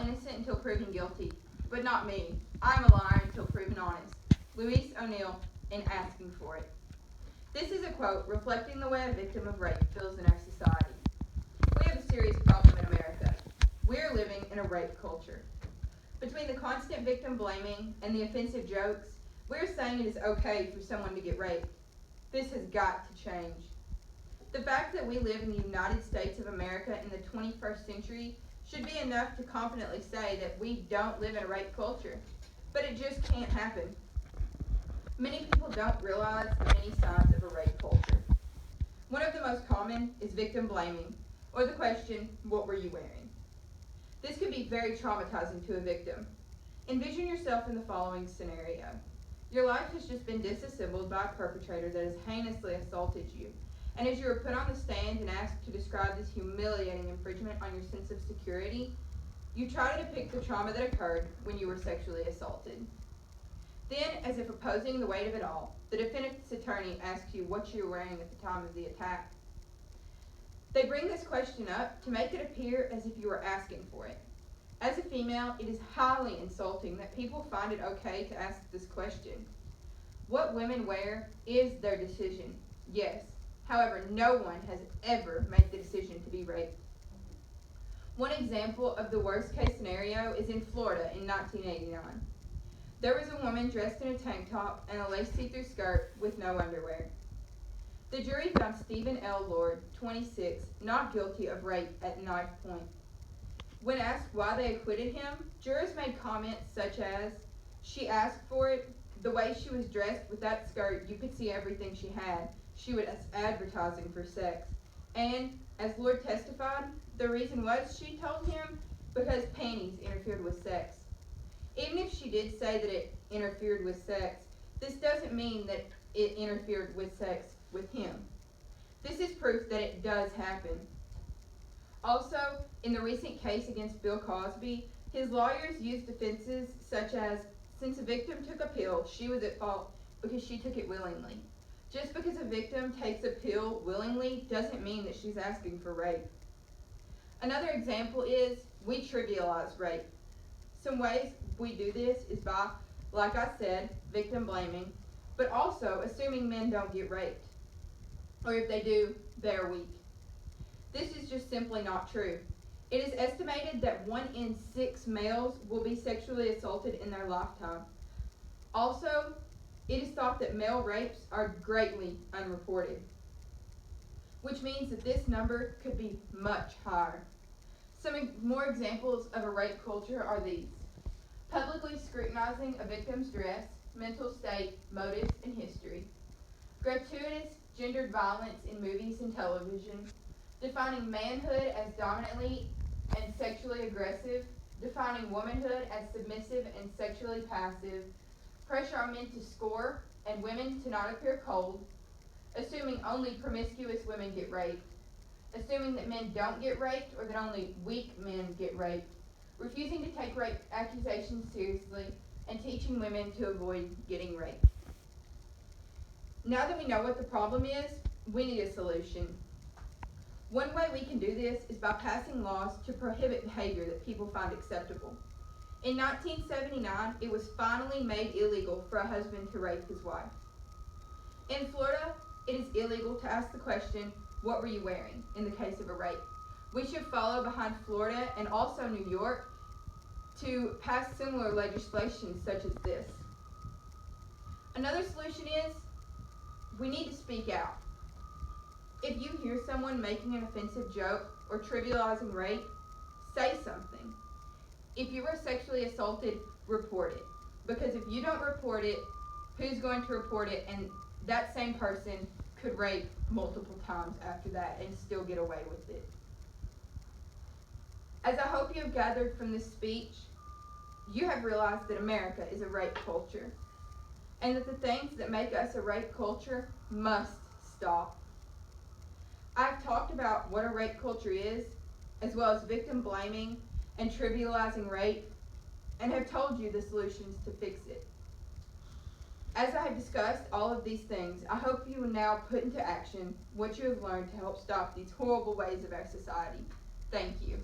innocent until proven guilty, but not me. I'm a liar until proven honest. Louise O'Neill in Asking for It. This is a quote reflecting the way a victim of rape feels in our society. We have a serious problem in America. We are living in a rape culture. Between the constant victim blaming and the offensive jokes, we're saying it is okay for someone to get raped. This has got to change. The fact that we live in the United States of America in the 21st century should be enough to confidently say that we don't live in a rape culture. But it just can't happen. Many people don't realize the many sides of a rape culture. One of the most common is victim blaming, or the question, what were you wearing? This could be very traumatizing to a victim. Envision yourself in the following scenario. Your life has just been disassembled by a perpetrator that has heinously assaulted you. And as you are put on the stand and asked to describe this humiliating infringement on your sense of security, you try to depict the trauma that occurred when you were sexually assaulted. Then, as if opposing the weight of it all, the defendant's attorney asks you what you were wearing at the time of the attack. They bring this question up to make it appear as if you were asking for it. As a female, it is highly insulting that people find it okay to ask this question. What women wear is their decision, yes. However, no one has ever made the decision to be raped. One example of the worst case scenario is in Florida in 1989. There was a woman dressed in a tank top and a lace see-through skirt with no underwear. The jury found Stephen L. Lord, 26, not guilty of rape at knife point. When asked why they acquitted him, jurors made comments such as, she asked for it, the way she was dressed with that skirt, you could see everything she had. She was advertising for sex. And, as Lord testified, the reason was, she told him, because panties interfered with sex. Even if she did say that it interfered with sex, this doesn't mean that it interfered with sex with him. This is proof that it does happen. Also, in the recent case against Bill Cosby, his lawyers used defenses such as, since a victim took a pill, she was at fault because she took it willingly. Just because a victim takes a pill willingly doesn't mean that she's asking for rape. Another example is, we trivialize rape. Some ways we do this is by, like I said, victim blaming, but also assuming men don't get raped. Or if they do, they're weak. This is just simply not true. It is estimated that 1 in 6 males will be sexually assaulted in their lifetime. Also, it is thought that male rapes are greatly unreported, which means that this number could be much higher. Some more examples of a rape culture are these. Publicly scrutinizing a victim's dress, mental state, motives, and history. Gratuitous gendered violence in movies and television. Defining manhood as dominantly and sexually aggressive. Defining womanhood as submissive and sexually passive. Pressure on men to score and women to not appear cold. Assuming only promiscuous women get raped. Assuming that men don't get raped or that only weak men get raped. Refusing to take rape accusations seriously, and teaching women to avoid getting raped. Now that we know what the problem is, we need a solution. One way we can do this is by passing laws to prohibit behavior that people find acceptable. In 1979, it was finally made illegal for a husband to rape his wife. In Florida, it is illegal to ask the question, what were you wearing, in the case of a rape. We should follow behind Florida and also New York to pass similar legislation such as this. Another solution is, we need to speak out. If you hear someone making an offensive joke or trivializing rape, say something. If you were sexually assaulted, report it. Because if you don't report it, who's going to report it? And that same person could rape multiple times after that and still get away with it. As I hope you have gathered from this speech, you have realized that America is a rape culture, and that the things that make us a rape culture must stop. I've talked about what a rape culture is, as well as victim blaming and trivializing rape, and have told you the solutions to fix it. As I have discussed all of these things, I hope you will now put into action what you have learned to help stop these horrible ways of our society. Thank you.